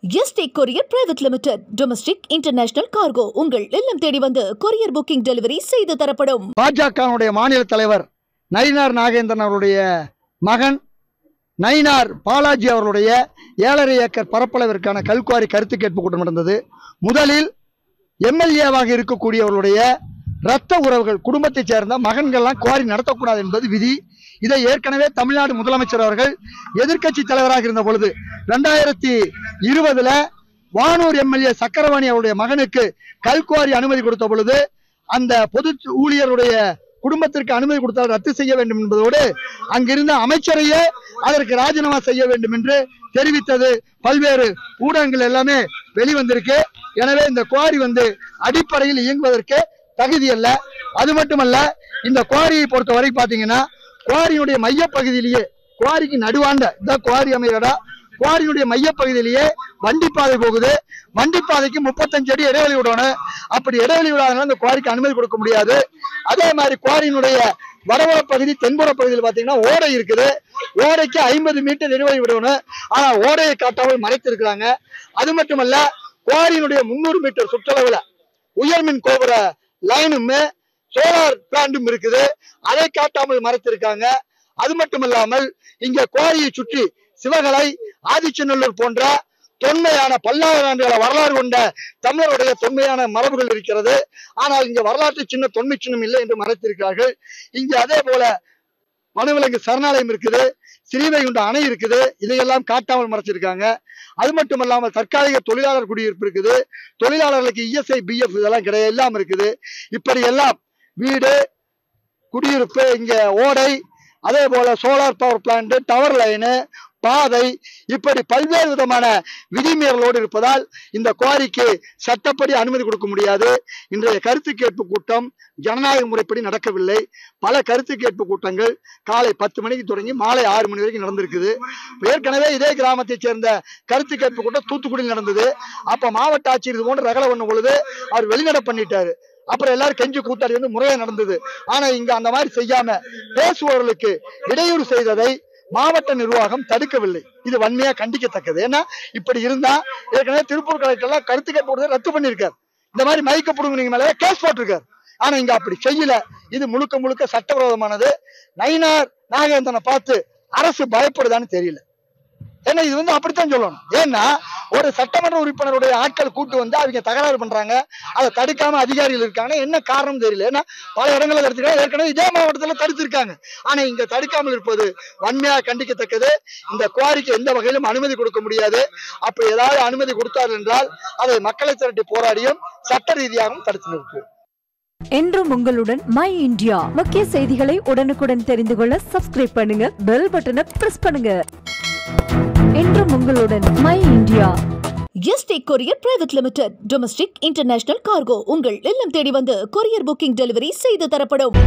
Yesterday courier private limited domestic international cargo உங்கள் இல்லம் தேடி வந்து கொரியர் புக்கிங் டெலிவரி செய்து தரப்படும். பாஜகவுடைய மாநில தலைவர் நயினார் நாகேந்திரன் அவருடைய மகன் நயினார் பாலாஜி அவர்களுடைய 7.5 ஏக்கர் பரப்பளவிற்கான கல்குவாரி கருத்து கேட்பு கூட்டம் நடந்தது. முதலில் எம்எல்ஏவாக இருக்கக்கூடியவர்களுடைய இரத்த உறவுகள் குடும்பத்தைச் சேர்ந்த மகன்கள்லாம் குவாரி நடத்தக்கூடாது என்பது விதி. இதை ஏற்கனவே தமிழ்நாடு முதலமைச்சர் அவர்கள் எதிர்க்கட்சி தலைவராக இருந்த பொழுது 2020 வானூர் எம்எல்ஏ சக்கரவாணி அவருடைய மகனுக்கு கல்குவாரி அனுமதி கொடுத்த பொழுது அந்த பொது ஊழியருடைய குடும்பத்திற்கு அனுமதி கொடுத்தால் ரத்து செய்ய வேண்டும் என்பதோடு அங்கிருந்த அமைச்சரையே அதற்கு ராஜினாமா செய்ய வேண்டும் என்று தெரிவித்தது பல்வேறு ஊடகங்கள் எல்லாமே வெளிவந்திருக்கு. எனவே இந்த குவாரி அடிப்படையில் இயங்குவதற்கு தகுதி அல்ல. அது மட்டுமல்ல, இந்த குவாரியை பொறுத்தவரை பாத்தீங்கன்னா குவாரியினுடைய மையப்பகுதியிலேயே குவாரிக்கு நடுவாண்ட இந்த குவாரி அமைகிறடா குவாரியினுடைய மையப்பகுதியிலேயே வண்டிப்பாதை போகுது. வண்டிப்பாதைக்கு 35 அடி இடைவெளி விடணும். அப்படி இடைவெளி விடாதனால இந்த குவாரிக்கு அனுமதி கொடுக்க முடியாது. அதே மாதிரி குவாரியினுடைய வடபுற பகுதி தென்புற பகுதியில் பாத்தீங்கன்னா ஓடை இருக்குது. ஓடைக்கு 50 மீட்டர் இடைவெளி விடணும். ஆனா ஓடையை காட்டாமல் மறைத்திருக்கிறாங்க. அது மட்டுமல்ல, குவாரியினுடைய 300 மீட்டர் சுற்றளவுல உயர்மின் கோபுர லைனும் சோலார் பிளான்டும் இருக்குது. அதை காட்டாமல் மறைத்திருக்காங்க. அது மட்டுமல்லாமல் இங்க குவாரியை சுற்றி சிவகலை, ஆதிச்சநல்லூர் போன்ற தொன்மையான பல்லாயிரம் ஆண்டுகள வரலாறு கொண்ட தமிழருடைய தொன்மையான மரபுகள் இருக்கிறது. ஆனால் இங்க வரலாற்று சின்ன தொன்மை சின்னம் இல்லை என்று மறைத்திருக்கிறார்கள். இங்க அதே போல வனவிலங்கு சரணாலயம் இருக்குது, ஸ்ரீவைகுண்ட அணை இருக்குது. இதையெல்லாம் காட்டாமல் மறைச்சிருக்காங்க. அது மட்டுமல்லாமல் தற்காலிக தொழிலாளர் குடியிருப்பு இருக்குது. தொழிலாளர்களுக்கு இஎஸ்ஐ, பிஎஃப் இதெல்லாம் கிடையாது, எல்லாம் இருக்குது. இப்படி எல்லாம் வீடு, குடியிருப்பு, இங்க ஓடை, அதே போல solar power plant, tower line, பாதை, இப்படி பல்வேறு விதமான விதிமீறலோடு இருப்பதால் இந்த குவாரிக்கு சட்டப்படி அனுமதி கொடுக்க முடியாது. இன்றைய கருத்து கேட்பு கூட்டம் ஜனநாயக முறைப்படி நடக்கவில்லை. பல கருத்து கேட்பு கூட்டங்கள் காலை 10 மணிக்கு தொடங்கி மாலை 6 மணி வரைக்கும் நடந்திருக்குது. ஏற்கனவே இதே கிராமத்தை சேர்ந்த கருத்து கேட்பு கூட்டம் தூத்துக்குடியில் நடந்தது. அப்ப மாவட்ட ஆட்சியர் இது போன்ற ரகலை பண்ணும் பொழுது அவர் வெளிநடை பண்ணிட்டாரு. அப்புறம் எல்லாரும் கெஞ்சி கூத்தாடி முறையா நடந்தது. ஆனா இங்க அந்த மாதிரி செய்யாம பேசுபவர்களுக்கு இடையூறு செய்ததை மாவட்ட நிர்வாகம் தடுக்கவில்லை. இது வன்மையா கண்டிக்கத்தக்கது. ஏன்னா இப்படி இருந்தா ஏற்கனவே திருப்பூர் கலெக்டர் கருத்து கேட்பு ரத்து பண்ணிருக்காரு. இந்த மாதிரி மயக்கப்படுங்க மேல கேஸ் போட்டிருக்காரு. ஆனா இங்க அப்படி செய்யல. இது முழுக்க முழுக்க சட்டவிரோதமானது. நயினார் நாகேந்திரனை பார்த்து அரசு பயப்படுதான்னு தெரியல. ஏன்னா இது அப்படித்தான் சொல்லணும். ஏன்னா ஒரு சட்டமன்ற உறுப்பினருடைய ஆட்கள் கூட்டு அவங்க தகராறு பண்றாங்க. அதை தடுக்காம அதிகாரிகள் இருக்காங்க. என்ன காரணம் தெரியல. ஏன்னா பல இடங்களில் தடுத்துருக்காங்க. ஏற்கனவே இதே மாவட்டத்தில் தடுத்திருக்காங்க. ஆனா இங்க தடுக்காமல் இருப்பது வன்மையா கண்டிக்கத்தக்கது. இந்த குவாரிக்கு எந்த வகையிலும் அனுமதி கொடுக்க முடியாது. அப்படி ஏதாவது அனுமதி கொடுத்தார் என்றால் அதை மக்களை திரட்டி போராடியும் சட்ட ரீதியாகவும் தடுத்து நிறுத்துவோம். என்றும் உங்களுடன் மை இந்தியா. முக்கிய செய்திகளை உடனுக்குடன் தெரிந்து கொள்ள சப்ஸ்கிரைப் பண்ணுங்க, பெல் பட்டனை பிரஸ் பண்ணுங்க. என்றும் உங்களுடன் my India. Yesterday courier private limited domestic international cargo உங்கள் இல்லம் தேடி வந்து கொரியர் புக்கிங் டெலிவரி செய்து தரப்படும்.